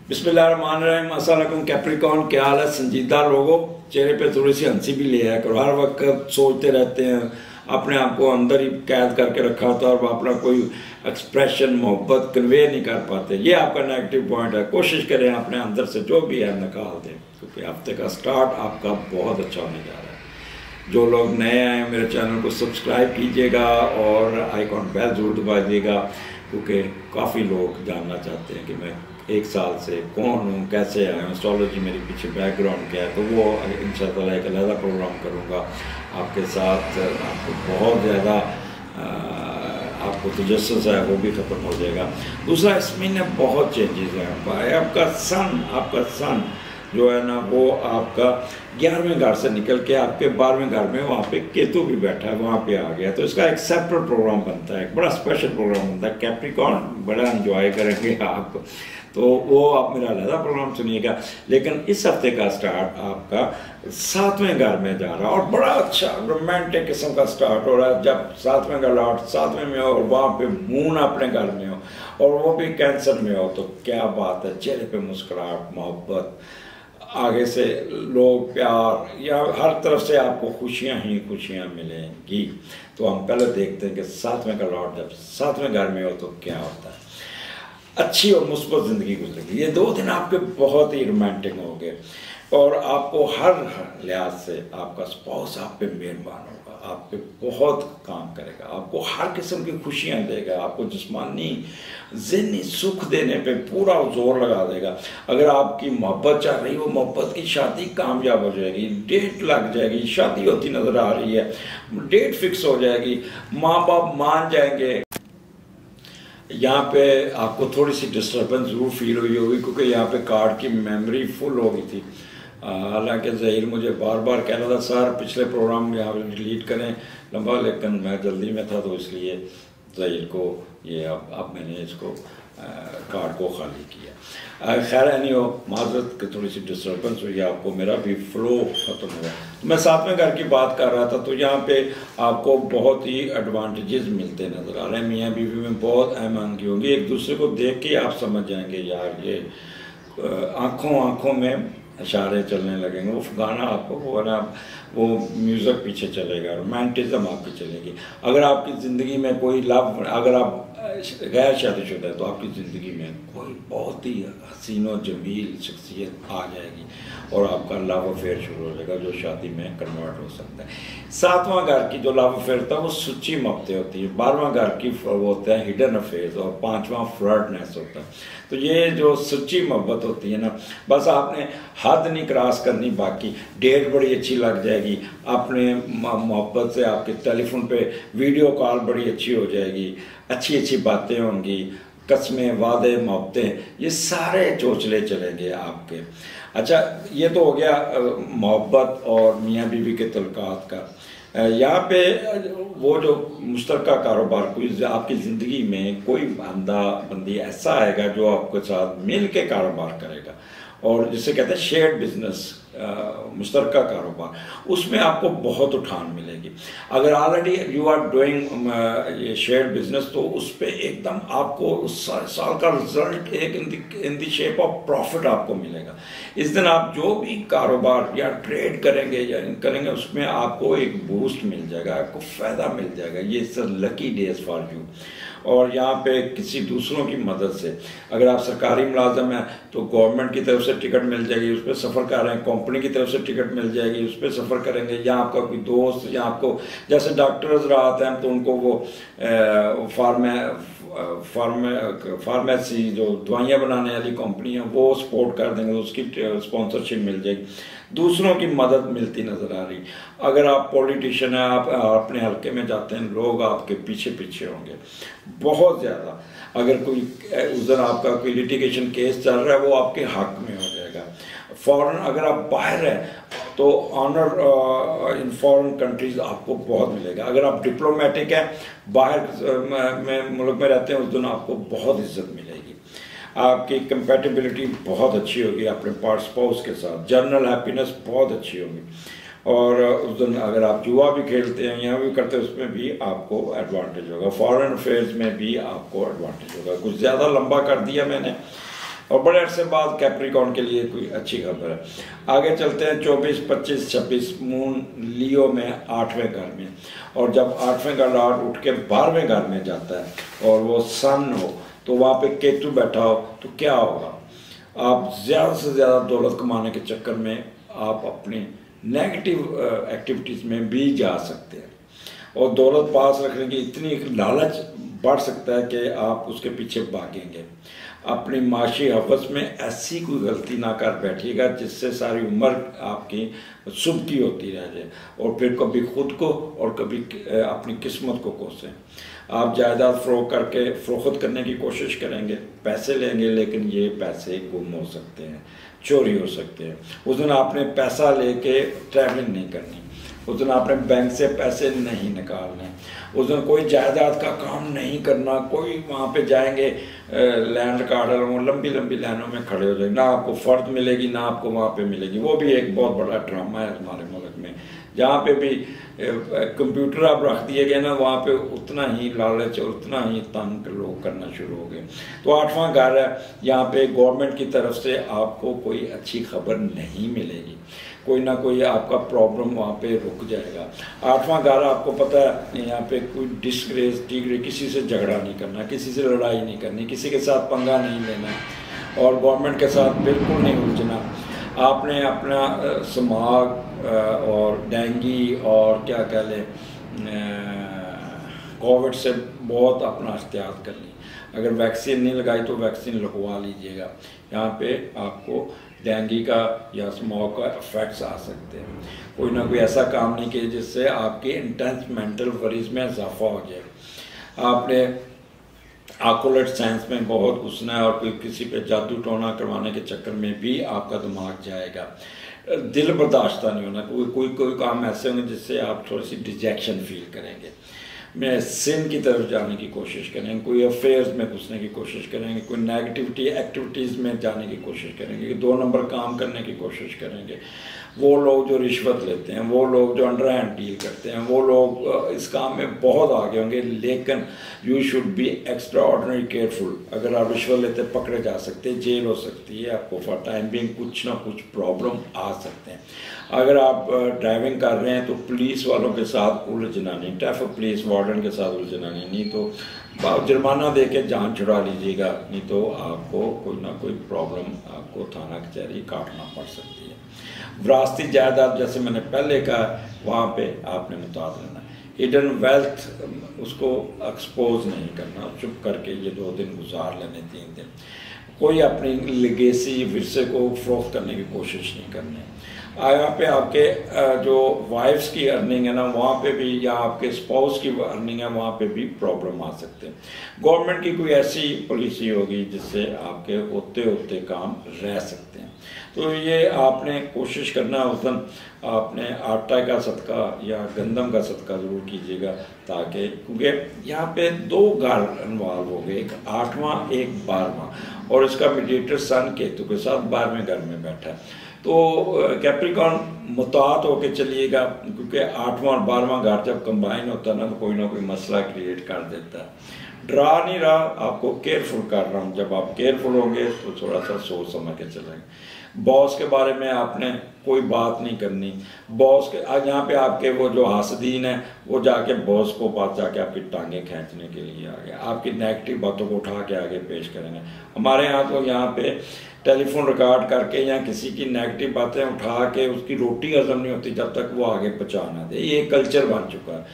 बिस्मिल्लाहिर्रहमानिर्रहीम। अस्सलाम वालेकुम कैप्रिकॉर्न, क्या हाल है? संजीदा लोगों, चेहरे पे थोड़ी सी हंसी भी ले आया करो। हर वक्त सोचते रहते हैं, अपने आप को अंदर ही कैद करके रखा होता है और अपना कोई एक्सप्रेशन मोहब्बत कन्वे नहीं कर पाते। ये आपका नेगेटिव पॉइंट है। कोशिश करें अपने अंदर से जो भी है निकाल दें, क्योंकि हफ्ते का स्टार्ट आपका बहुत अच्छा होने जा रहा है। जो लोग नए आए मेरे चैनल को सब्सक्राइब कीजिएगा और आइकॉन बेल जरूर दबा दीजिएगा, क्योंकि काफ़ी लोग जानना चाहते हैं कि मैं 1 साल से कौन हूँ, कैसे आया हूँ, एस्ट्रोलॉजी मेरे पीछे बैकग्राउंड क्या है। तो वो इंशाअल्लाह एक अलग प्रोग्राम करूँगा आपके साथ। आपको बहुत ज़्यादा आपको तजस्सुस है वो भी ख़त्म हो जाएगा। दूसरा, इस महीने बहुत चेंजेस हैं। आपका सन जो है ना, वो आपका 11वें घर से निकल के आपके 12वें घर में वहाँ पे केतु भी बैठा है, वहाँ पे आ गया। तो इसका एक सेपरेट प्रोग्राम बनता है, एक बड़ा स्पेशल प्रोग्राम बनता है। कैप्रिकॉर्न बड़ा एंजॉय करेंगे आप, तो वो आप मेरा अलग प्रोग्राम सुनिएगा। लेकिन इस हफ्ते का स्टार्ट आपका 7वें घर में जा रहा है और बड़ा अच्छा रोमांटिक किस्म का स्टार्ट हो रहा है। जब 7वें का लॉर्ड 7वें में हो और वहाँ पे मून अपने घर में हो और वो भी कैंसर में हो, तो क्या बात है। चेहरे पे मुस्कुराहट, मोहब्बत, आगे से लोग प्यार, या हर तरफ से आपको खुशियाँ ही खुशियाँ मिलेंगी। तो हम पहले देखते हैं कि 7वें का लॉर्ड जब 7वें घर में हो तो क्या होता है। अच्छी और मुस्बत ज़िंदगी गुजरेगी। ये 2 दिन आपके बहुत ही रोमांटिक होंगे और आपको हर लिहाज से आपका स्पाउस आप पे मेहरबान होगा, आप पे बहुत काम करेगा, आपको हर किस्म की खुशियाँ देगा, आपको जिस्मानी ज़हनी सुख देने पे पूरा जोर लगा देगा। अगर आपकी मोहब्बत चल रही, वो मोहब्बत की शादी कामयाब हो जाएगी, डेट लग जाएगी, शादी होती नज़र आ रही है, डेट फिक्स हो जाएगी, माँ बाप मान जाएंगे। यहाँ पे आपको थोड़ी सी डिस्टर्बेंस ज़रूर फील हुई होगी, क्योंकि यहाँ पे कार्ड की मेमोरी फुल हो गई थी। हालांकि ज़हीर मुझे बार बार कह रहा था सर पिछले प्रोग्राम यहाँ पे डिलीट करें लंबा, लेकिन मैं जल्दी में था तो इसलिए ज़हीर को ये अब मैंने इसको कार्ड को खाली किया। खैर नहीं हो, माजरत की थोड़ी सी डिस्टर्बेंस हुई, आपको मेरा भी फ्लो ख़त्म हुआ। तो मैं 7वें घर की बात कर रहा था, तो यहाँ पे आपको बहुत ही एडवांटेजेस मिलते नज़र आ रहे हैं। मियाँ बीवी में बहुत अहम की होंगी, एक दूसरे को देख के आप समझ जाएंगे यार ये आँखों में इशारे चलने लगेंगे। वो गाना आपको वो म्यूज़िक पीछे चलेगा, रोमांटिज़म आपकी चलेगी। अगर आपकी ज़िंदगी में कोई लव, अगर आप गैर शादीशुदा है तो आपकी ज़िंदगी में कोई बहुत ही हसीन और जमील शख्सियत आ जाएगी और आपका लव अफेयर शुरू हो जाएगा, जो शादी में कन्वर्ट हो सकता है। 7वां घर की जो लव अफेयर होता है वो सच्ची मोहब्बतें होती है। 12वां घर की वो होता है हिडन अफेयर्स और 5वां फ्लर्टनेस होता है। तो ये जो सच्ची मोहब्बत होती है ना, बस आपने हद नहीं क्रॉस करनी, बाकी डेट बड़ी अच्छी लग जाएगी। अपने मोहब्बत से आपके टेलीफोन पे वीडियो कॉल बड़ी अच्छी हो जाएगी, अच्छी अच्छी बातें होंगी, कस्में, वादे, मोहब्बतें, ये सारे चोचले चलेंगे आपके। अच्छा, ये तो हो गया मोहब्बत और मियाँ बीवी के तल्लुकात का। यहाँ पे वो जो मुश्तरका कारोबार, कोई आपकी ज़िंदगी में कोई बंदी ऐसा आएगा जो आपके साथ मिल के कारोबार करेगा, और जिसे कहते हैं शेयर्ड बिजनेस, मुश्तरका कारोबार, उसमें आपको बहुत उठान मिलेगी। अगर ऑलरेडी यू आर डूइंग ये शेयर्ड बिजनेस, तो उस पर एकदम आपको उस साल का रिजल्ट एक in the shape of profit आपको मिलेगा। इस दिन आप जो भी कारोबार या ट्रेड करेंगे या करेंगे, उसमें आपको एक बूस्ट मिल जाएगा, आपको फ़ायदा मिल जाएगा। ये it's a lucky days for you. और यहाँ पे किसी दूसरों की मदद से, अगर आप सरकारी मुलाजम हैं तो गवर्नमेंट की तरफ से टिकट मिल जाएगी, उस पर सफ़र कर रहे हैं, कंपनी की तरफ से टिकट मिल जाएगी, उस पर सफ़र करेंगे। या आपका कोई दोस्त, या आपको जैसे डॉक्टर्स राहत हैं तो उनको वो फार्मेसी जो दवाइयाँ बनाने वाली कंपनी है वो सपोर्ट कर देंगे, उसकी स्पॉन्सरशिप मिल जाएगी। दूसरों की मदद मिलती नज़र आ रही। अगर आप पॉलिटिशियन हैं, आप अपने हल्के में जाते हैं, लोग आपके पीछे पीछे होंगे बहुत ज़्यादा। अगर कोई उस दिन आपका कोई लिटिगेशन केस चल रहा है, वो आपके हक में हो जाएगा। फॉरेन, अगर आप बाहर हैं तो ऑनर इन फॉरेन कंट्रीज आपको बहुत मिलेगा। अगर आप डिप्लोमेटिक हैं, बाहर में मुल्क में रहते हैं, उस दिन आपको बहुत इज्जत मिलेगी। आपकी कंपैटिबिलिटी बहुत अच्छी होगी अपने स्पाउस के साथ। जनरल हैप्पीनेस बहुत अच्छी होगी। और उस दिन अगर आप जुआ भी खेलते हैं, यहाँ भी करते हैं, उसमें भी आपको एडवांटेज होगा। फॉरेन अफेयर्स में भी आपको एडवांटेज होगा। कुछ ज़्यादा लंबा कर दिया मैंने, और बड़े अरसे बाद कैप्रिकॉर्न के लिए कोई अच्छी खबर है। आगे चलते हैं 24, 25, 26 मून लियो में 8वें घर में, और जब 8वें का लॉर्ड उठ के 12वें घर में जाता है और वो सन हो तो वहाँ पे केतु बैठा हो तो क्या होगा? आप ज़्यादा से ज़्यादा दौलत कमाने के चक्कर में आप अपनी नेगेटिव एक्टिविटीज़ में भी जा सकते हैं, और दौलत पास रखने की इतनी लालच बढ़ सकता है कि आप उसके पीछे भागेंगे। अपनी माशी हवस में ऐसी कोई गलती ना कर बैठिएगा जिससे सारी उम्र आपकी शुभ की होती रह जाए, और फिर कभी खुद को और कभी अपनी किस्मत को कोसें। आप जायदाद फरोख्त करने की कोशिश करेंगे, पैसे लेंगे, लेकिन ये पैसे गुम हो सकते हैं, चोरी हो सकते हैं। उस दिन आपने पैसा लेके ट्रैवलिंग नहीं करनी, उस दिन आपने बैंक से पैसे नहीं निकालने, उस दिन कोई जायदाद का काम नहीं करना। कोई वहाँ पे जाएंगे लैंड रिकॉर्ड लंबी लंबी लाइनों में खड़े हो जाएंगे, ना आपको फ़र्द मिलेगी ना आपको वहाँ पे मिलेगी। वो भी एक बहुत बड़ा ड्रामा है हमारे मुल्क में। जहाँ पे भी कंप्यूटर आप रख दिए गए ना, वहाँ पे उतना ही लालच और उतना ही तंग लोग करना शुरू हो गए। तो 8वां घर है, यहाँ पे गवर्नमेंट की तरफ से आपको कोई अच्छी खबर नहीं मिलेगी, कोई ना कोई आपका प्रॉब्लम वहाँ पे रुक जाएगा। 8वां घर आपको पता है, यहाँ पे कोई डिस्ग्रेस किसी से झगड़ा नहीं करना, किसी से लड़ाई नहीं करनी, किसी के साथ पंगा नहीं लेना, और गवर्नमेंट के साथ बिल्कुल नहीं उलझना। आपने अपना समाग और डेंगी और क्या कह लें कोविड से बहुत अपना एहतियात कर ली। अगर वैक्सीन नहीं लगाई तो वैक्सीन लगवा लीजिएगा। यहाँ पे आपको डेंगी का या स्मॉग का इफेक्ट्स आ सकते हैं। कोई ना कोई ऐसा काम नहीं किया जिससे आपके इंटेंस मेंटल वरीज में इजाफा हो जाए। आपने ऑक्युलट साइंस में बहुत घुसना है, और कोई किसी पे जादू टोना करवाने के चक्कर में भी आपका दिमाग जाएगा। दिल बर्दाश्त नहीं होना, कोई काम ऐसे होंगे जिससे आप थोड़ी सी डिजेक्शन फील करेंगे। में सिन की तरफ जाने की कोशिश करेंगे, कोई अफेयर्स में घुसने की कोशिश करेंगे, कोई नेगेटिविटी एक्टिविटीज़ में जाने की कोशिश करेंगे, 2 नंबर काम करने की कोशिश करेंगे। वो लोग जो रिश्वत लेते हैं, वो लोग जो अंडर हैंड डील करते हैं, वो लोग इस काम में बहुत आगे होंगे। लेकिन you should be extra ordinary careful. अगर आप रिश्वत लेते पकड़े जा सकते हैं, जेल हो सकती है, आपको फॉर टाइम बिंग कुछ ना कुछ प्रॉब्लम आ सकते हैं। अगर आप ड्राइविंग कर रहे हैं तो पुलिस वालों के साथ उलझना नहीं, ट्रैफिक पुलिस वार्डन के साथ उलझना नहीं तो जुर्माना दे के जान छुड़ा लीजिएगा, नहीं तो आपको कोई ना कोई प्रॉब्लम आपको थाना कचहरी काटना पड़ सकती है। विरासती जायदाद जैसे मैंने पहले कहा, वहाँ पे आपने मुताद रहना। हिडन वेल्थ उसको एक्सपोज नहीं करना, चुप करके ये 2 दिन गुजार लेने, 3 दिन। कोई अपनी लेगेसी विरसे को फरोख्त करने की कोशिश नहीं करनी। यहाँ पे आपके जो वाइफ्स की अर्निंग है ना, वहाँ पे भी, या आपके स्पाउस की अर्निंग है, वहाँ पे भी प्रॉब्लम आ सकते हैं। गवर्नमेंट की कोई ऐसी पॉलिसी होगी जिससे आपके होते होते काम रह सकते हैं। तो ये आपने कोशिश करना, उस दिन आपने आटा का सदका या गंदम का सदका ज़रूर कीजिएगा, ताकि क्योंकि यहाँ पे 2 घर इन्वॉल्व हो गए, एक 8वां एक 12वां, और इसका मीडिएटर सन केतु के साथ 12वें घर में बैठा है। तो कैप्रिकॉर्न मुतात होकर चलिएगा, क्योंकि 8वां और 12वां घर जब कंबाइन होता है ना, तो कोई ना कोई मसला क्रिएट कर देता है। डरा नहीं रहा, आपको केयरफुल कर रहा हूँ। जब आप केयरफुल होंगे तो थोड़ा सा सोच समझ के चलेंगे। बॉस के बारे में आपने कोई बात नहीं करनी। बॉस के यहाँ पे आपके वो जो हासदीन है, वो जाके बॉस को पास जाके आपकी टांगे खींचने के लिए आ गए, आपकी नेगेटिव बातों को उठा के आगे पेश करेंगे। हमारे यहाँ तो यहाँ पे टेलीफोन रिकॉर्ड करके या किसी की नेगेटिव बातें उठा के उसकी रोटी हजम नहीं होती जब तक वो आगे पहुँचा ना दे। ये कल्चर बन चुका है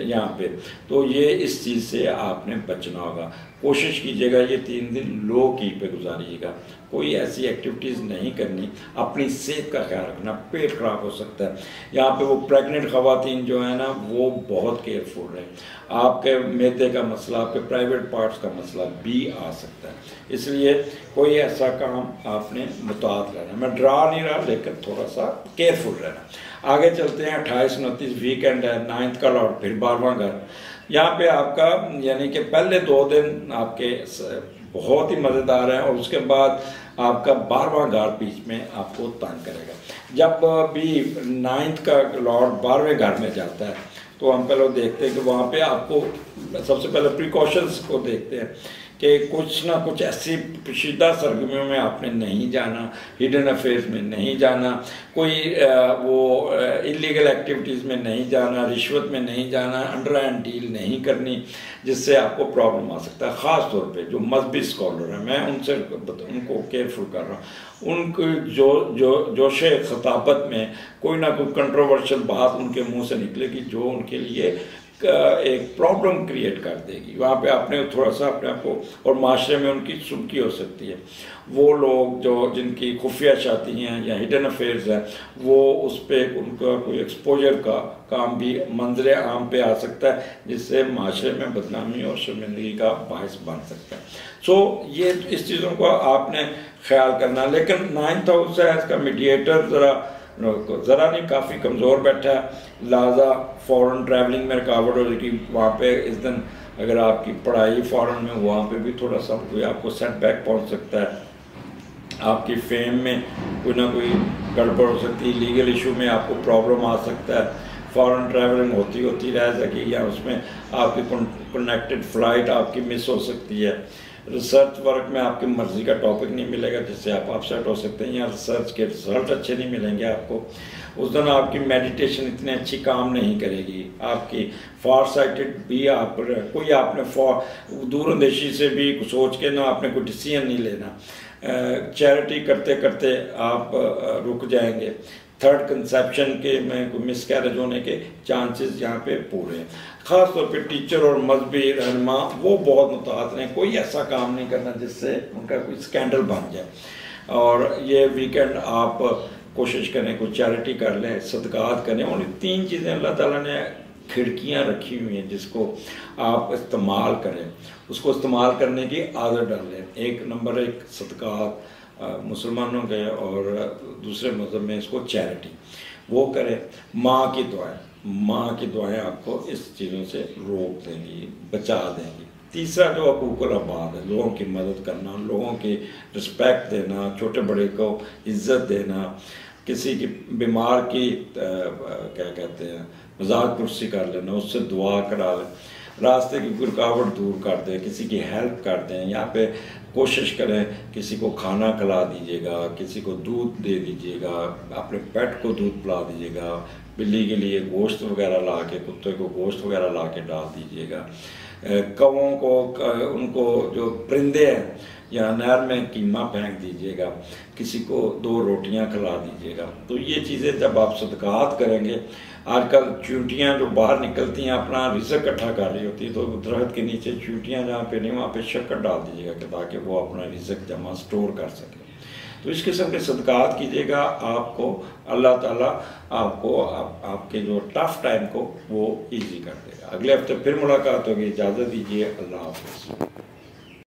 यहाँ पे। तो ये इस चीज़ से आपने बचना होगा। कोशिश कीजिएगा ये 3 दिन लो की पे गुजारिएगा, कोई ऐसी एक्टिविटीज़ नहीं करनी। अपनी सेहत का ख्याल रखना, पेट खराब हो सकता है। यहाँ पे वो प्रेग्नेंट ख़वातीन जो है ना, वो बहुत केयरफुल रहें। आपके मैदे का मसला, आपके प्राइवेट पार्ट्स का मसला भी आ सकता है, इसलिए कोई ऐसा काम आपने मुताद रहना। मैं डरा नहीं रहा, लेकिन थोड़ा सा केयरफुल रहना। आगे चलते हैं। 28-29 वीकेंड है, 9th का लॉर्ड फिर 12वां घर। यहाँ पे आपका यानी कि पहले 2 दिन आपके बहुत ही मज़ेदार है, और उसके बाद आपका 12वां घर बीच में आपको तंग करेगा। जब भी 9th का लॉर्ड 12वें घर में जाता है, तो हम पहले देखते हैं कि वहाँ पे आपको सबसे पहले प्रिकॉशंस को देखते हैं कि कुछ ना कुछ ऐसी पेचीदा सरगर्मियों में आपने नहीं जाना, हिडन अफेयर्स में नहीं जाना, कोई वो इलीगल एक्टिविटीज़ में नहीं जाना, रिश्वत में नहीं जाना, अंडर हैंड डील नहीं करनी जिससे आपको प्रॉब्लम आ सकता है। ख़ास तौर पे जो मजहबी स्कॉलर हैं, मैं उनसे उनको केयरफुल कर रहा हूँ, उनको जोश खताबत में कोई ना कोई कंट्रोवर्शियल बात उनके मुंह से निकलेगी जो उनके लिए एक प्रॉब्लम क्रिएट कर देगी। वहाँ पे आपने थोड़ा सा अपने आप को, और माशरे में उनकी सुनकी हो सकती है। वो लोग जो जिनकी खुफिया शादी हैं या हिडन अफेयर्स हैं, वो उस पर उनका कोई एक्सपोजर का काम भी मंजर आम पे आ सकता है जिससे माशरे में बदनामी और शर्मिंदगी का बायस बन सकता है। सो ये इस चीज़ों को आपने ख्याल करना। लेकिन 9th हाउस है, इसका मीडिएटर ज़रा नहीं काफ़ी कमज़ोर बैठा है, लिहाजा फ़ॉरेन ट्रैवलिंग में रुकावट हो जाएगी। वहाँ पे इस दिन अगर आपकी पढ़ाई फ़ॉरेन में, वहाँ पे भी थोड़ा सा कोई आपको सेटबैक पहुँच सकता है। आपकी फेम में कोई ना कोई गड़बड़ हो सकती है, लीगल इशू में आपको प्रॉब्लम आ सकता है। फ़ॉरेन ट्रैवलिंग होती रह सकेगी या उसमें आपकी कनेक्टेड फ़्लाइट आपकी मिस हो सकती है। रिसर्च वर्क में आपकी मर्ज़ी का टॉपिक नहीं मिलेगा जिससे आप अपसेट हो सकते हैं, या रिसर्च के रिजल्ट अच्छे नहीं मिलेंगे आपको। उस दिन आपकी मेडिटेशन इतनी अच्छी काम नहीं करेगी, आपकी फार साइटेड भी आप कोई आपने दूरंदेशी से भी सोच के ना आपने कोई डिसीजन नहीं लेना। चैरिटी करते करते आप रुक जाएंगे। थर्ड कंसेप्शन के में कोई मिसकैरेज होने के चांसेस यहाँ पे पूरे हैं। ख़ास तौर पे टीचर और मजहबी रहनुमा वो बहुत मुताहत हैं, कोई ऐसा काम नहीं करना जिससे उनका कोई स्कैंडल बन जाए। और ये वीकेंड आप कोशिश करें कोई चैरिटी कर लें, सदकात करें। और 3 चीज़ें अल्लाह ताला ने खिड़कियाँ रखी हुई हैं जिसको आप इस्तेमाल करें, उसको इस्तेमाल करने की आदत डालें। एक नंबर 1 सदकात मुसलमानों के, और दूसरे मज़हब में इसको चैरिटी, वो करें। माँ की दुआएं आपको इस चीज़ों से रोक देंगी, बचा देंगी। तीसरा जो हकूक़ुल अबाद है, लोगों की मदद करना, लोगों की रिस्पेक्ट देना, छोटे बड़े को इज़्ज़त देना, किसी की बीमार की क्या कहते हैं मजाक कुर्सी कर लेना, उससे दुआ करा लें, रास्ते की रुकावट दूर कर दें, किसी की हेल्प कर दें। यहाँ पे कोशिश करें किसी को खाना खिला दीजिएगा, किसी को दूध दे दीजिएगा, अपने पेट को दूध पिला दीजिएगा, बिल्ली के लिए गोश्त वगैरह ला के, कुत्ते को गोश्त वगैरह ला के डाल दीजिएगा। कौवों को, उनको जो परिंदे हैं या नहर में कीमा फेंक दीजिएगा, किसी को 2 रोटियां खिला दीजिएगा। तो ये चीज़ें जब आप सदकात करेंगे, आजकल चींटियाँ जो बाहर निकलती हैं अपना रिज़्क इकट्ठा कर रही होती है, तो दरख्त के नीचे चींटियाँ जहाँ पे नहीं वहाँ पे शक्कर डाल दीजिएगा कि ताकि वो अपना रिज़्क जमा स्टोर कर सके। तो इस किस्म के सदकात कीजिएगा, आपको अल्लाह ताला आपको आपके जो टफ टाइम को वो ईजी कर देगा। अगले हफ्ते फिर मुलाकात होगी, इजाज़त दीजिए, अल्लाह हाफ़िज़।